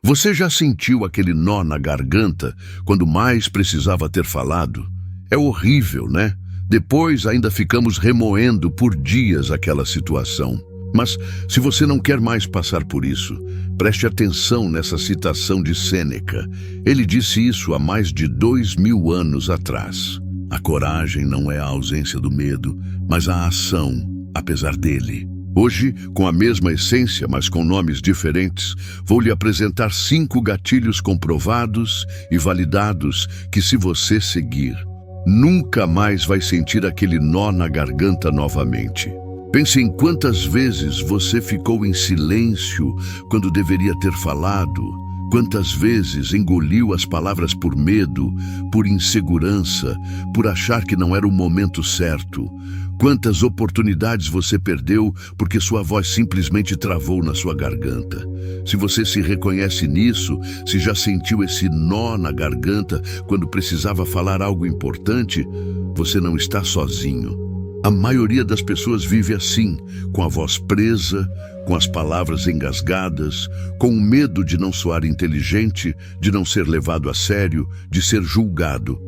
Você já sentiu aquele nó na garganta quando mais precisava ter falado? É horrível, né? Depois ainda ficamos remoendo por dias aquela situação. Mas, se você não quer mais passar por isso, preste atenção nessa citação de Sêneca. Ele disse isso há mais de 2000 anos atrás. A coragem não é a ausência do medo, mas a ação, apesar dele. Hoje, com a mesma essência, mas com nomes diferentes, vou lhe apresentar 5 gatilhos comprovados e validados que, se você seguir, nunca mais vai sentir aquele nó na garganta novamente. Pense em quantas vezes você ficou em silêncio quando deveria ter falado, quantas vezes engoliu as palavras por medo, por insegurança, por achar que não era o momento certo. Quantas oportunidades você perdeu porque sua voz simplesmente travou na sua garganta. Se você se reconhece nisso, se já sentiu esse nó na garganta quando precisava falar algo importante, você não está sozinho. A maioria das pessoas vive assim, com a voz presa, com as palavras engasgadas, com o medo de não soar inteligente, de não ser levado a sério, de ser julgado.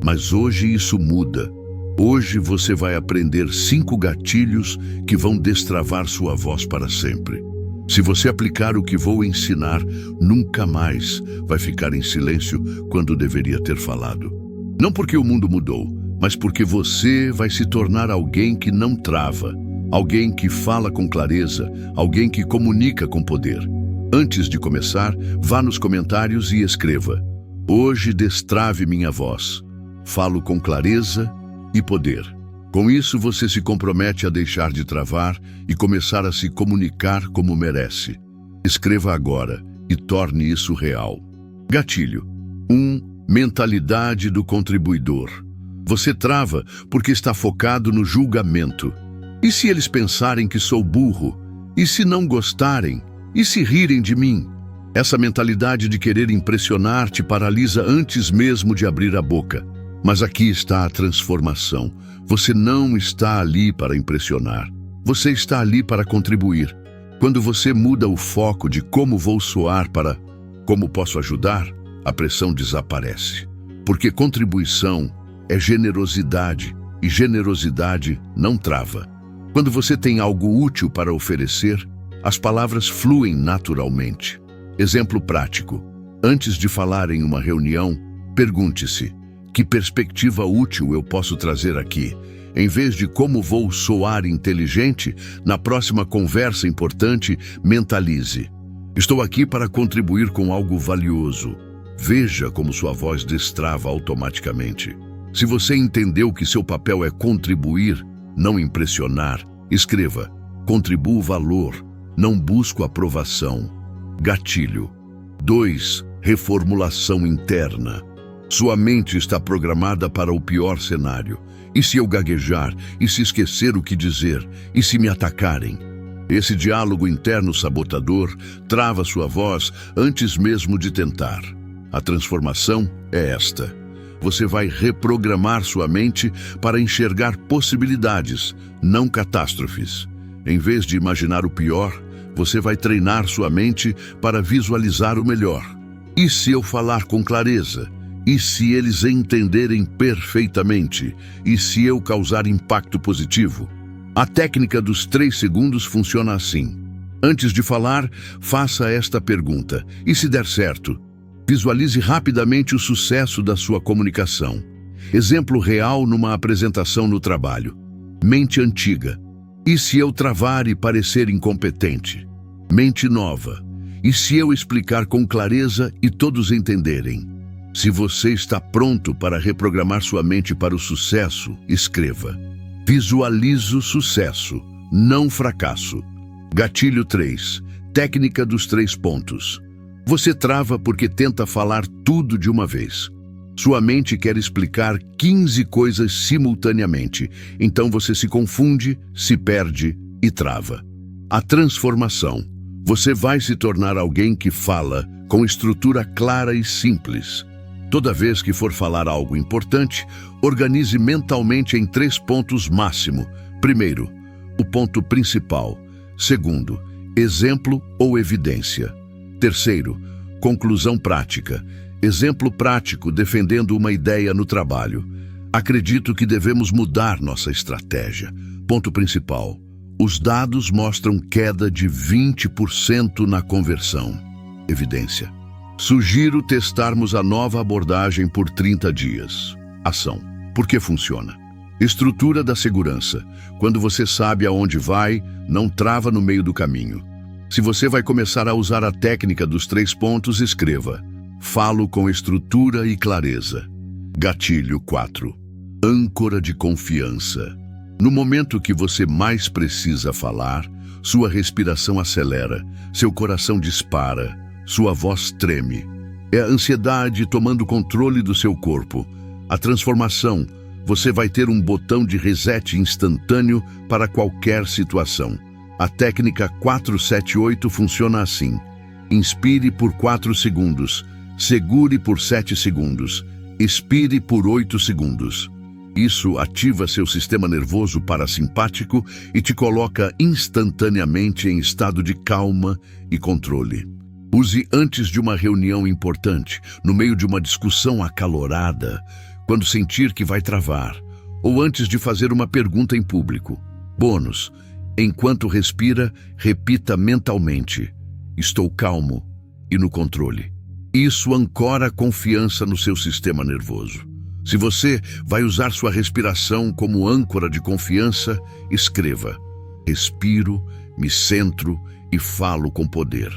Mas hoje isso muda. Hoje você vai aprender 5 gatilhos que vão destravar sua voz para sempre. Se você aplicar o que vou ensinar, nunca mais vai ficar em silêncio quando deveria ter falado. Não porque o mundo mudou, mas porque você vai se tornar alguém que não trava, alguém que fala com clareza, alguém que comunica com poder. Antes de começar, vá nos comentários e escreva: hoje destrave minha voz, falo com clareza e poder. Com isso, você se compromete a deixar de travar e começar a se comunicar como merece. Escreva agora e torne isso real. Gatilho 1. Mentalidade do contribuidor. Você trava porque está focado no julgamento. E se eles pensarem que sou burro? E se não gostarem? E se rirem de mim? Essa mentalidade de querer impressionar te paralisa antes mesmo de abrir a boca. Mas aqui está a transformação. Você não está ali para impressionar. Você está ali para contribuir. Quando você muda o foco de como vou soar para como posso ajudar, a pressão desaparece. Porque contribuição é generosidade, e generosidade não trava. Quando você tem algo útil para oferecer, as palavras fluem naturalmente. Exemplo prático. Antes de falar em uma reunião, pergunte-se: que perspectiva útil eu posso trazer aqui? Em vez de como vou soar inteligente, na próxima conversa importante, mentalize: estou aqui para contribuir com algo valioso. Veja como sua voz destrava automaticamente. Se você entendeu que seu papel é contribuir, não impressionar, escreva: contribuo valor, não busco aprovação. Gatilho 2. Reformulação interna. Sua mente está programada para o pior cenário. E se eu gaguejar? E se esquecer o que dizer? E se me atacarem? Esse diálogo interno sabotador trava sua voz antes mesmo de tentar. A transformação é esta. Você vai reprogramar sua mente para enxergar possibilidades, não catástrofes. Em vez de imaginar o pior, você vai treinar sua mente para visualizar o melhor. E se eu falar com clareza? E se eles entenderem perfeitamente? E se eu causar impacto positivo? A técnica dos 3 segundos funciona assim. Antes de falar, faça esta pergunta: e se der certo? Visualize rapidamente o sucesso da sua comunicação. Exemplo real numa apresentação no trabalho. Mente antiga: e se eu travar e parecer incompetente? Mente nova: e se eu explicar com clareza e todos entenderem? Se você está pronto para reprogramar sua mente para o sucesso, escreva: visualizo sucesso, não fracasso. Gatilho 3. Técnica dos 3 pontos. Você trava porque tenta falar tudo de uma vez. Sua mente quer explicar 15 coisas simultaneamente, então você se confunde, se perde e trava. A transformação. Você vai se tornar alguém que fala com estrutura clara e simples. Toda vez que for falar algo importante, organize mentalmente em 3 pontos máximo. Primeiro, o ponto principal. Segundo, exemplo ou evidência. Terceiro, Conclusão prática. Exemplo prático defendendo uma ideia no trabalho. Acredito que devemos mudar nossa estratégia. Ponto principal. Os dados mostram queda de 20% na conversão. Evidência. Sugiro testarmos a nova abordagem por 30 dias. Ação. Por que funciona? Estrutura da segurança. Quando você sabe aonde vai, não trava no meio do caminho. Se você vai começar a usar a técnica dos 3 pontos, escreva: falo com estrutura e clareza. Gatilho 4. Âncora de confiança. No momento que você mais precisa falar, sua respiração acelera, seu coração dispara, sua voz treme. É a ansiedade tomando controle do seu corpo. A transformação, você vai ter um botão de reset instantâneo para qualquer situação. A técnica 478 funciona assim: inspire por 4 segundos, segure por 7 segundos, expire por 8 segundos. Isso ativa seu sistema nervoso parasimpático e te coloca instantaneamente em estado de calma e controle. Use antes de uma reunião importante, no meio de uma discussão acalorada, quando sentir que vai travar, ou antes de fazer uma pergunta em público. Bônus: enquanto respira, repita mentalmente: estou calmo e no controle. Isso ancora a confiança no seu sistema nervoso. Se você vai usar sua respiração como âncora de confiança, escreva: respiro, me centro e falo com poder.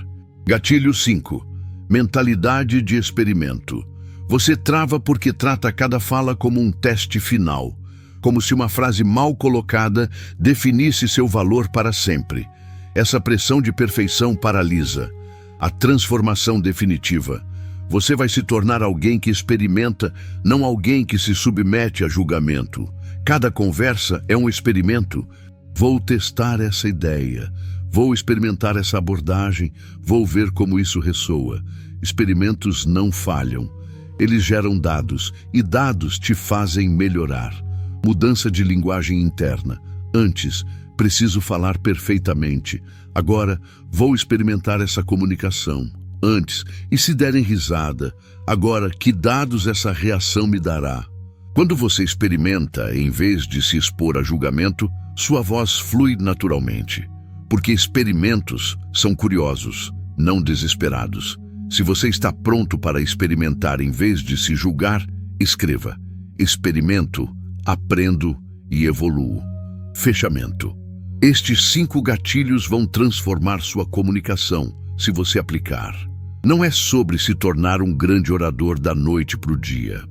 Gatilho 5. Mentalidade de experimento. Você trava porque trata cada fala como um teste final, como se uma frase mal colocada definisse seu valor para sempre. Essa pressão de perfeição paralisa. A transformação definitiva. Você vai se tornar alguém que experimenta, não alguém que se submete a julgamento. Cada conversa é um experimento. Vou testar essa ideia. Vou experimentar essa abordagem. Vou ver como isso ressoa. Experimentos não falham. Eles geram dados, e dados te fazem melhorar. Mudança de linguagem interna. Antes, preciso falar perfeitamente. Agora, vou experimentar essa comunicação. Antes, e se derem risada, agora, que dados essa reação me dará? Quando você experimenta, em vez de se expor a julgamento, sua voz flui naturalmente. Porque experimentos são curiosos, não desesperados. Se você está pronto para experimentar em vez de se julgar, escreva: experimento, aprendo e evoluo. Fechamento. Estes 5 gatilhos vão transformar sua comunicação, se você aplicar. Não é sobre se tornar um grande orador da noite para o dia.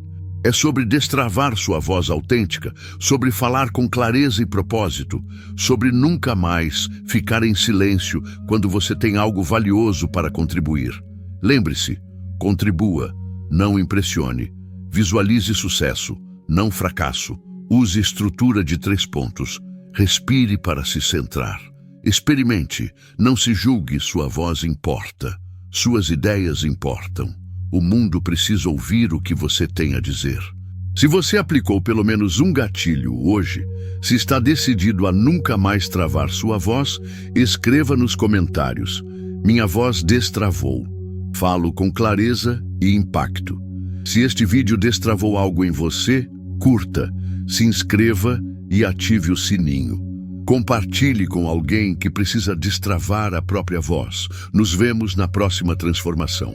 É sobre destravar sua voz autêntica, sobre falar com clareza e propósito, sobre nunca mais ficar em silêncio quando você tem algo valioso para contribuir. Lembre-se, contribua, não impressione. Visualize sucesso, não fracasso. Use estrutura de 3 pontos. Respire para se centrar. Experimente, não se julgue, sua voz importa. Suas ideias importam. O mundo precisa ouvir o que você tem a dizer. Se você aplicou pelo menos um gatilho hoje, se está decidido a nunca mais travar sua voz, escreva nos comentários: minha voz destravou. Falo com clareza e impacto. Se este vídeo destravou algo em você, curta, se inscreva e ative o sininho. Compartilhe com alguém que precisa destravar a própria voz. Nos vemos na próxima transformação.